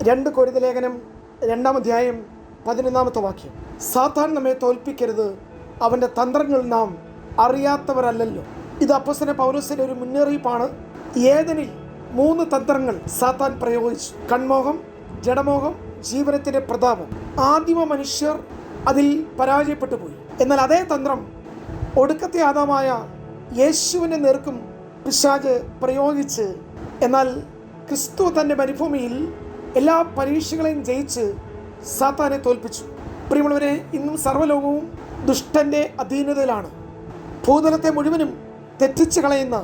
2 കൊരിന്ത്യർ ലേഖനം 2-ാം അധ്യായം 11-ാമത്തെ വാക്യം. സാത്താൻ നമ്മെ തോൽപ്പിക്കരുത്, അവൻ്റെ തന്ത്രങ്ങൾ നാം അറിയാത്തവരല്ലല്ലോ. ഇത് അപ്പോസ്തലൻ പൗലോസിൻ്റെ ഒരു മുന്നറിയിപ്പാണ്. ഏദനിൽ 3 തന്ത്രങ്ങൾ സാത്താൻ പ്രയോഗിച്ചു. കൺമോഹം, ജഡമോഹം, ജീവനത്തിൻ്റെ പ്രതാപം. ആദിമ മനുഷ്യർ അതിൽ പരാജയപ്പെട്ടു പോയി. എന്നാൽ അതേ തന്ത്രം ഒടുക്കത്തെ ആദാമായ യേശുവിനെ നേർക്കും പിശാച് പ്രയോഗിച്ച്, എന്നാൽ ക്രിസ്തു തൻ്റെ മരുഭൂമിയിൽ എല്ലാ പരീക്ഷകളെയും ജയിച്ച് സാത്താനെ തോൽപ്പിച്ചു. പ്രിയമുള്ളവരെ, ഇന്നും സർവ്വലോകവും ദുഷ്ടൻ്റെ അധീനതയിലാണ്. ഭൂതലത്തെ മുഴുവനും തെറ്റിച്ച് കളയുന്ന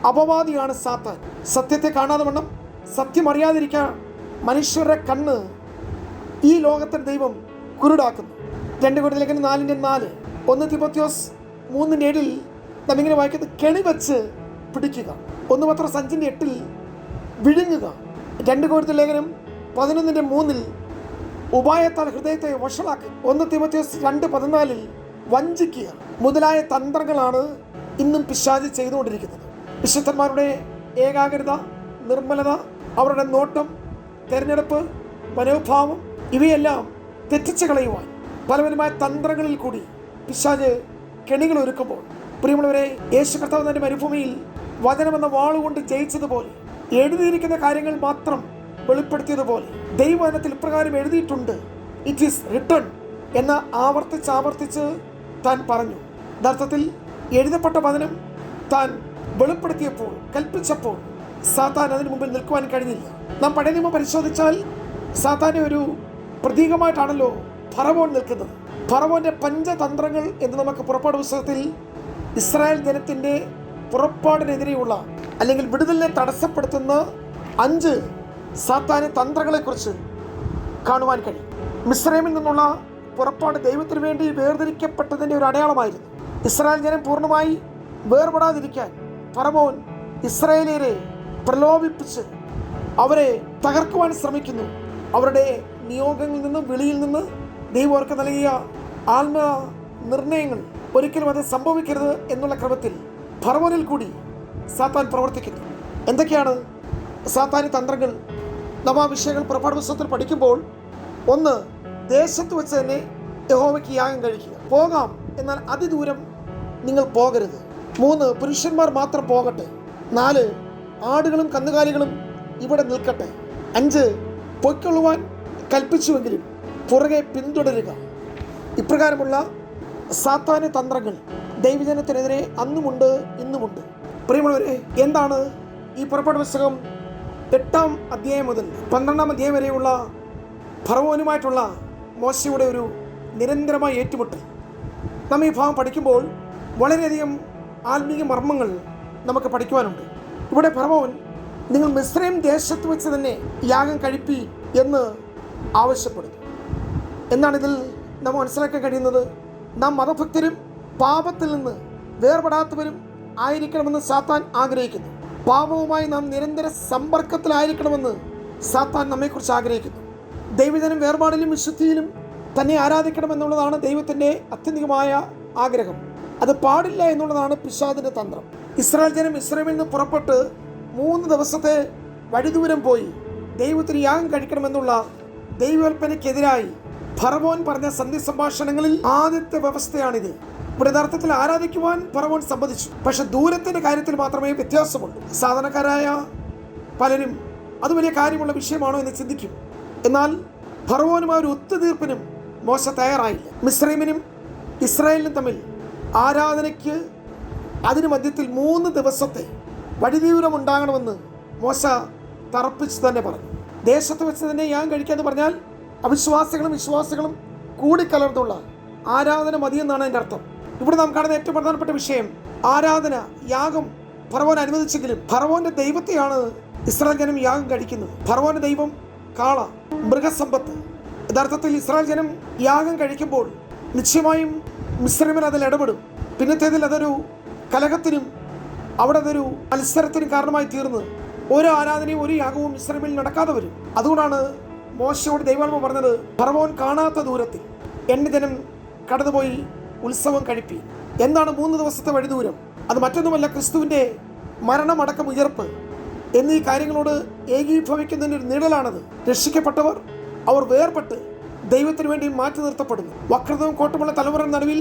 അപവാദിയാണ് സാത്താൻ. സത്യത്തെ കാണാതെ വണ്ണം സത്യം അറിയാതിരിക്കാൻ മനുഷ്യരുടെ കണ്ണ് ഈ ലോകത്തിൻ്റെ ദൈവം കുരുടാക്കുന്നു. 2 കൊരിന്ത്യർ ലേഖനം 4:4, 1 തിമോഥെയോസ് 3:7 നാം ഇങ്ങനെ വായിക്കുന്നത്, കെണി വെച്ച് പിടിക്കുക. 1 പത്രോസ് 5:8 വിഴുങ്ങുക. 2 കൊരിന്ത്യർ ലേഖനം 11:3 ഉപായത്താൽ ഹൃദയത്തെ വഷളാക്കുക. 1 തിമോഥെയോസ് 2:14 വഞ്ചിക്കുക മുതലായ തന്ത്രങ്ങളാണ് ഇന്നും പിശാച് ചെയ്തുകൊണ്ടിരിക്കുന്നത്. വിശുദ്ധന്മാരുടെ ഏകാഗ്രത, നിർമ്മലത, അവരുടെ നോട്ടം, തിരഞ്ഞെടുപ്പ്, മനോഭാവം ഇവയെല്ലാം തെറ്റിച്ച് കളയുവാൻ പലവിധമായ തന്ത്രങ്ങളിൽ കൂടി പിശാച് കെണികൾ ഒരുക്കുമ്പോൾ, പ്രിയമുള്ളവരെ, യേശു കർത്താവ് തൻ്റെ മരുഭൂമിയിൽ വചനമെന്ന വാളുകൊണ്ട് ജയിച്ചതുപോലെ, എഴുതിയിരിക്കുന്ന കാര്യങ്ങൾ മാത്രം വെളിപ്പെടുത്തിയതുപോലെ, ദൈവവചനത്തിൽ ഇപ്രകാരം എഴുതിയിട്ടുണ്ട്, ഇറ്റ് ഈസ് റിട്ടൺ എന്ന് ആവർത്തിച്ച് താൻ പറഞ്ഞു. യഥാർത്ഥത്തിൽ എഴുതപ്പെട്ട വചനം താൻ വെളിപ്പെടുത്തിയപ്പോൾ, കൽപ്പിച്ചപ്പോൾ സാത്താൻ അതിന് മുമ്പിൽ നിൽക്കുവാൻ കഴിഞ്ഞില്ല. നാം പഴയ നിയമം പരിശോധിച്ചാൽ സാത്താൻ്റെ ഒരു പ്രതീകമായിട്ടാണല്ലോ ഫറവോൻ നിൽക്കുന്നത്. ഫറവോൻ്റെ പഞ്ചതന്ത്രങ്ങൾ എന്ന് നമുക്ക് പുറപ്പാട് പുസ്തകത്തിൽ ഇസ്രായേൽ ജനത്തിൻ്റെ പുറപ്പാടിനെതിരെയുള്ള അല്ലെങ്കിൽ വിടുതലിനെ തടസ്സപ്പെടുത്തുന്ന 5 സാത്താന്യ തന്ത്രങ്ങളെക്കുറിച്ച് കാണുവാൻ കഴിയും. മിസ്രൈമിൽ നിന്നുള്ള പുറപ്പാട് ദൈവത്തിന് വേണ്ടി വേർതിരിക്കപ്പെട്ടതിൻ്റെ ഒരു അടയാളമായിരുന്നു. ഇസ്രായേൽ ജനം പൂർണ്ണമായി വേർപെടാതിരിക്കാൻ ഫറവോൻ ഇസ്രായേലിയരെ പ്രലോഭിപ്പിച്ച് അവരെ തകർക്കുവാൻ ശ്രമിക്കുന്നു. അവരുടെ നിയോഗങ്ങളിൽ നിന്ന്, വിളിയിൽ നിന്ന് ദൈവം അവർക്ക് നൽകിയ ആത്മ നിർണയങ്ങൾ ഒരിക്കലും അത് സംഭവിക്കരുത് എന്നുള്ള ക്രമത്തിൽ ഫറവോനിൽ കൂടി സാത്താൻ പ്രവർത്തിക്കുന്നു. എന്തൊക്കെയാണ് സാത്താന്യ തന്ത്രങ്ങൾ? നാം ആ വിഷയങ്ങൾ പുറപ്പാട് പുസ്തകത്തിൽ പഠിക്കുമ്പോൾ, 1, ദേശത്ത് വെച്ച് തന്നെ യഹോവയ്ക്ക് യാഗം കഴിക്കുക. പോകാം, എന്നാൽ അതിദൂരം നിങ്ങൾ പോകരുത്. 3, പുരുഷന്മാർ മാത്രം പോകട്ടെ. 4, ആടുകളും കന്നുകാലികളും ഇവിടെ നിൽക്കട്ടെ. 5, പൊയ്ക്കൊള്ളുവാൻ കൽപ്പിച്ചുവെങ്കിലും പുറകെ പിന്തുടരുക. ഇപ്രകാരമുള്ള സാത്താന്യ തന്ത്രങ്ങൾ ദൈവജനത്തിനെതിരെ അന്നുമുണ്ട്, ഇന്നുമുണ്ട്. പ്രിയമുള്ളവരെ, എന്താണ് ഈ പുറപ്പാട് പുസ്തകം 8-ാം അധ്യായം മുതൽ 12-ാം അധ്യായം വരെയുള്ള ഫറവോനുമായിട്ടുള്ള മോശയുടെ ഒരു നിരന്തരമായ ഏറ്റുമുട്ടൽ? നാം ഈ ഭാഗം പഠിക്കുമ്പോൾ വളരെയധികം ആത്മീയ മർമ്മങ്ങൾ നമുക്ക് പഠിക്കുവാനുണ്ട്. ഇവിടെ ഫറവോൻ, നിങ്ങൾ മിസ്രൈം ദേശത്ത് വെച്ച് തന്നെ യാഗം കഴിപ്പി എന്ന് ആവശ്യപ്പെടുന്നു. എന്നാണ് ഇതിൽ നാം മനസ്സിലാക്കാൻ കഴിയുന്നത്? നാം മതഭക്തരും പാപത്തിൽ നിന്ന് വേർപെടാത്തവരും ആയിരിക്കണമെന്ന് സാത്താൻ ആഗ്രഹിക്കുന്നു. പാപവുമായി നാം നിരന്തര സമ്പർക്കത്തിലായിരിക്കണമെന്ന് സാത്താൻ നമ്മെക്കുറിച്ച് ആഗ്രഹിക്കുന്നു. ദൈവജനം വേർപാടിലും വിശുദ്ധിയിലും തന്നെ ആരാധിക്കണമെന്നുള്ളതാണ് ദൈവത്തിൻ്റെ അത്യന്തികമായ ആഗ്രഹം. അത് പാടില്ല എന്നുള്ളതാണ് പിശാചിൻ്റെ തന്ത്രം. ഇസ്രായേൽ ജനം ഇസ്രായേലിൽ നിന്ന് പുറപ്പെട്ട് 3 ദിവസത്തെ വഴിദൂരം പോയി ദൈവത്തിന് യാഗം കഴിക്കണമെന്നുള്ള ദൈവകൽപ്പനയ്ക്കെതിരായി ഫറവോൻ പറഞ്ഞ സന്ധി സംഭാഷണങ്ങളിൽ ആദ്യത്തെ വ്യവസ്ഥയാണിത്. ഇവിടെ യഥാർത്ഥത്തിൽ ആരാധിക്കുവാൻ ഫറവോൻ സമ്മതിച്ചു. പക്ഷെ ദൂരത്തിൻ്റെ കാര്യത്തിൽ മാത്രമേ വ്യത്യാസമുള്ളൂ. സാധാരണക്കാരായ പലരും അത് വലിയ കാര്യമുള്ള വിഷയമാണോ എന്ന് ചിന്തിക്കും. എന്നാൽ ഫറവോനുമായ ഒരു ഒത്തുതീർപ്പിനും മോശ തയ്യാറായില്ല. മിസ്രൈമിനും ഇസ്രായേലിനും തമ്മിൽ ആരാധനയ്ക്ക് അതിന് മധ്യത്തിൽ 3 ദിവസത്തെ വഴിദൂരം ഉണ്ടാകണമെന്ന് മോശ തറപ്പിച്ച് തന്നെ പറഞ്ഞു. ദേശത്ത് വെച്ച് തന്നെ യാഗം കഴിക്കാന്ന് പറഞ്ഞാൽ അവിശ്വാസികളും വിശ്വാസികളും കൂടിക്കലർന്നുള്ള ആരാധന മതിയെന്നാണ് അതിൻ്റെ അർത്ഥം. ഇവിടെ നാം കാണുന്ന ഏറ്റവും പ്രധാനപ്പെട്ട വിഷയം ആരാധന, യാഗം ഫറവോൻ അനുവദിച്ചെങ്കിലും ഫറവോൻ്റെ ദൈവത്തെയാണ് ഇസ്രായേൽ ജനം യാഗം കഴിക്കുന്നത്. ഫറവോൻ്റെ ദൈവം കാള, മൃഗസമ്പത്ത്. യഥാർത്ഥത്തിൽ ഇസ്രായേൽ ജനം യാഗം കഴിക്കുമ്പോൾ നിശ്ചയമായും മിസ്രൈമിൽ അതിൽ ഇടപെടും. പിന്നത്തേതിൽ അതൊരു കലഹത്തിനും അവിടെ അതൊരു മത്സരത്തിനും കാരണമായി തീർന്ന് ഓരോ ആരാധനയും ഒരു യാഗവും മിസ്രൈമിൽ നടക്കാതെ വരും. അതുകൊണ്ടാണ് മോശയോട് ദൈവാത്മ പറഞ്ഞത്, ഫറവോൻ കാണാത്ത ദൂരത്തിൽ എൻ്റെ ജനം കടന്നുപോയി ഉത്സവം കഴിപ്പി. എന്താണ് 3 ദിവസത്തെ വഴിദൂരം? അത് മറ്റൊന്നുമല്ല, ക്രിസ്തുവിൻ്റെ മരണമടക്കം ഉയർപ്പ്. എന്നീ കാര്യങ്ങളോട് ഏകീഭവിക്കുന്നതിൻ്റെ ഒരു നിഴലാണത്. രക്ഷിക്കപ്പെട്ടവർ അവർ വേർപെട്ട് ദൈവത്തിന് വേണ്ടി മാറ്റി നിർത്തപ്പെടുന്നു. വക്രതവും കോട്ടമുള്ള തലമുറയുടെ നടുവിൽ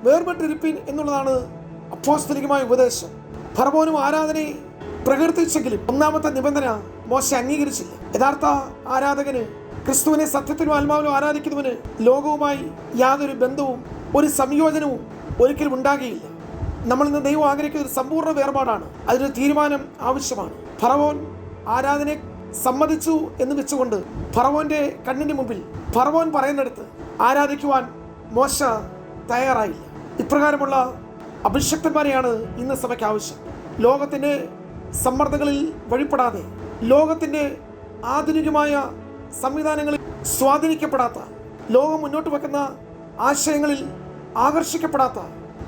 വേർപെട്ടിരിപ്പീൻ എന്നുള്ളതാണ് അപ്പോസ്തലികമായ ഉപദേശം. ഫറവോനും ആരാധനയെ പ്രകീർത്തിച്ചെങ്കിലും ഒന്നാമത്തെ നിബന്ധന മോശെ അംഗീകരിച്ചില്ല. യഥാർത്ഥ ആരാധകന്, ക്രിസ്തുവിനെ സത്യത്തിലും ആത്മാവിലും ആരാധിക്കുന്നവന് ലോകവുമായി യാതൊരു ബന്ധവും ഒരു സംയോജനവും ഒരിക്കലും ഉണ്ടാകുകയില്ല. നമ്മൾ ഇന്ന് ദൈവം ആഗ്രഹിക്കുന്ന ഒരു സമ്പൂർണ്ണ വേർപാടാണ്. അതിനൊരു തീരുമാനം ആവശ്യമാണ്. ഫറവോൻ ആരാധനയെ സമ്മതിച്ചു എന്ന് വെച്ചുകൊണ്ട് ഫറവോന്റെ കണ്ണിന് മുമ്പിൽ ഫറവോൻ പറയുന്നിടത്ത് ആരാധിക്കുവാൻ മോശ തയ്യാറായില്ല. ഇപ്രകാരമുള്ള അഭിഷക്തന്മാരെയാണ് ഇന്ന് സഭയ്ക്ക് ആവശ്യം. ലോകത്തിൻ്റെ സമ്മർദ്ദങ്ങളിൽ വഴിപ്പെടാതെ, ലോകത്തിൻ്റെ ആധുനികമായ സംവിധാനങ്ങളിൽ സ്വാധീനിക്കപ്പെടാത്ത, ലോകം മുന്നോട്ട് വെക്കുന്ന ആശയങ്ങളിൽ ആകർഷിക്കപ്പെടാത്ത,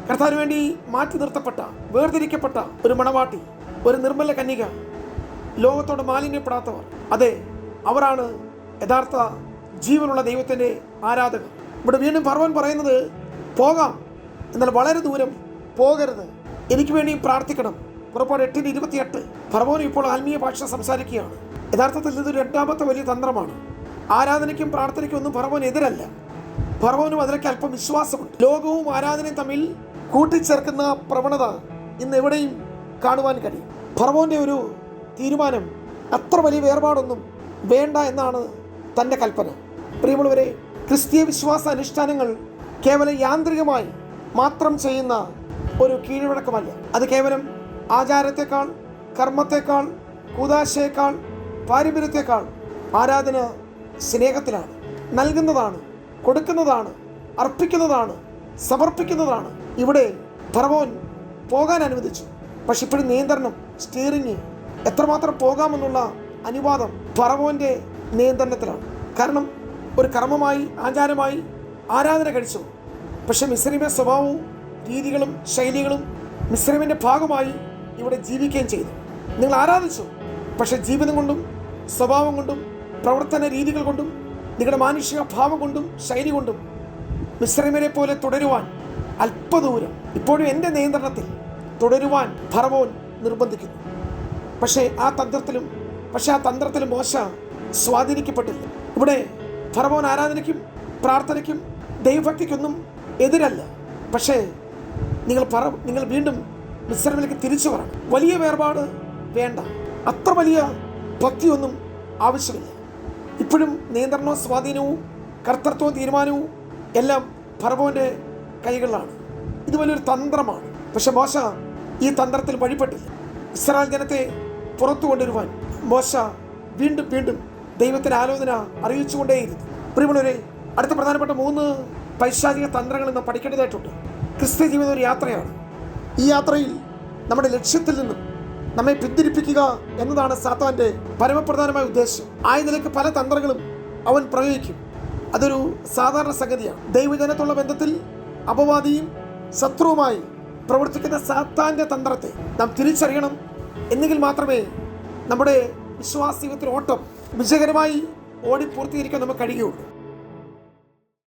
കർത്താവിന് വേണ്ടി മാറ്റി നിർത്തപ്പെട്ട, വേർതിരിക്കപ്പെട്ട ഒരു മണവാട്ടി, ഒരു നിർമ്മല കന്യക, ലോകത്തോട് മാലിന്യപ്പെടാത്തവർ, അതെ, അവരാണ് യഥാർത്ഥ ജീവനുള്ള ദൈവത്തിൻ്റെ ആരാധകർ. ഇവിടെ വീണ്ടും ഫറവോൻ പറയുന്നത്, പോകാം, എന്നാൽ വളരെ ദൂരം പോകരുത്, എനിക്ക് വേണ്ടിയും പ്രാർത്ഥിക്കണം. പുറപ്പാട് 8:28. ഫറവോൻ ഇപ്പോൾ ആത്മീയ ഭാഷ സംസാരിക്കുകയാണ്. യഥാർത്ഥത്തിൽ ഇതൊരു രണ്ടാമത്തെ വലിയ തന്ത്രമാണ്. ആരാധനയ്ക്കും പ്രാർത്ഥനയ്ക്കും ഒന്നും ഫറവോൻ എതിരല്ല. ഫറവോനും അതിലൊക്കെ അല്പം വിശ്വാസമുണ്ട്. ലോകവും ആരാധനയും തമ്മിൽ കൂട്ടിച്ചേർക്കുന്ന പ്രവണത ഇന്ന് എവിടെയും കാണുവാൻ കഴിയും. ഫറവോൻ്റെ ഒരു തീരുമാനം അത്ര വലിയ വേർപാടൊന്നും വേണ്ട എന്നാണ് തൻ്റെ കൽപ്പന. പ്രിയമുള്ളവരെ, ക്രിസ്തീയ വിശ്വാസ അനുഷ്ഠാനങ്ങൾ കേവലം യാന്ത്രികമായി മാത്രം ചെയ്യുന്ന ഒരു കീഴ്വഴക്കമല്ല. അത് കേവലം ആചാരത്തെക്കാൾ, കർമ്മത്തെക്കാൾ, കൂദാശയേക്കാൾ, പാരമ്പര്യത്തെക്കാൾ ആരാധന സ്നേഹത്തിലാണ്, നൽകുന്നതാണ്, കൊടുക്കുന്നതാണ്, അർപ്പിക്കുന്നതാണ്, സമർപ്പിക്കുന്നതാണ്. ഇവിടെ ഫറവോൻ പോകാൻ അനുവദിച്ചു. പക്ഷെ ഇപ്പോഴും നിയന്ത്രണം, സ്റ്റിയറിങ്, എത്രമാത്രം പോകാമെന്നുള്ള അനുവാദം ഫറവോൻ്റെ നിയന്ത്രണത്തിലാണ്. കാരണം ഒരു കർമ്മമായി, ആചാരമായി ആരാധന കഴിച്ചു. പക്ഷെ മിസ്രൈമിന്റെ സ്വഭാവവും രീതികളും ശൈലികളും മിസ്രൈമിൻ്റെ ഭാഗമായി ഇവിടെ ജീവിക്കുകയും ചെയ്തു. നിങ്ങൾ ആരാധിച്ചു, പക്ഷെ ജീവിതം കൊണ്ടും സ്വഭാവം കൊണ്ടും പ്രവർത്തന രീതികൾ കൊണ്ടും നിങ്ങളുടെ മാനുഷിക ഭാവം കൊണ്ടും ശൈലി കൊണ്ടും മിസ്രൈമിനെ പോലെ തുടരുവാൻ അല്പദൂരം ഇപ്പോഴും എൻ്റെ നിയന്ത്രണത്തിൽ തുടരുവാൻ ഫറവോൻ നിർബന്ധിക്കുന്നു. പക്ഷേ ആ തന്ത്രത്തിലും മോശ സ്വാധീനിക്കപ്പെട്ടില്ല. ഇവിടെ ഫറവോൻ ആരാധനയ്ക്കും പ്രാർത്ഥനയ്ക്കും ദൈവഭക്തിക്കൊന്നും എതിരല്ല. പക്ഷേ നിങ്ങൾ വീണ്ടും മിസ്രൈമിലേക്ക് തിരിച്ചു വരണം. വലിയ വേർപാട് വേണ്ട, അത്ര വലിയ ഭക്തിയൊന്നും ആവശ്യമില്ല. ഇപ്പോഴും നിയന്ത്രണവും സ്വാധീനവും കർത്തൃത്വവും തീരുമാനവും എല്ലാം ഫറവോൻ്റെ കൈകളിലാണ്. ഇത് വലിയൊരു തന്ത്രമാണ്. പക്ഷെ മോശ ഈ തന്ത്രത്തിൽ വഴിപ്പെട്ടില്ല. ഇസ്രായേൽ ജനത്തെ പുറത്തു കൊണ്ടുവരുവാൻ മോശ വീണ്ടും ദൈവത്തിൻ്റെ ആലോചന അറിയിച്ചുകൊണ്ടേയിരുന്നു. പ്രിയമുള്ളവരെ, അടുത്ത പ്രധാനപ്പെട്ട 3 പൈശാചിക തന്ത്രങ്ങൾ ഇന്ന് പഠിക്കേണ്ടതായിട്ടുണ്ട്. ക്രിസ്ത്യ ജീവിതം ഒരു യാത്രയാണ്. ഈ യാത്രയിൽ നമ്മുടെ ലക്ഷ്യത്തിൽ നിന്നും നമ്മെ പിന്തിരിപ്പിക്കുക എന്നതാണ് സാത്താൻ്റെ പരമപ്രധാനമായ ഉദ്ദേശം. ആയതിലേക്ക് പല തന്ത്രങ്ങളും അവൻ പ്രയോഗിക്കും. അതൊരു സാധാരണ സംഗതിയാണ്. ദൈവജനത്തുള്ള ബന്ധത്തിൽ അപവാദിയും ശത്രുവുമായി പ്രവർത്തിക്കുന്ന സാത്താൻ്റെ തന്ത്രത്തെ നാം തിരിച്ചറിയണം. എന്നെങ്കിൽ മാത്രമേ നമ്മുടെ വിശ്വാസ ജീവിതത്തിൽ ഓട്ടം വിജയകരമായി ഓടി പൂർത്തീകരിക്കാൻ നമുക്ക് കഴിയുകയുള്ളൂ.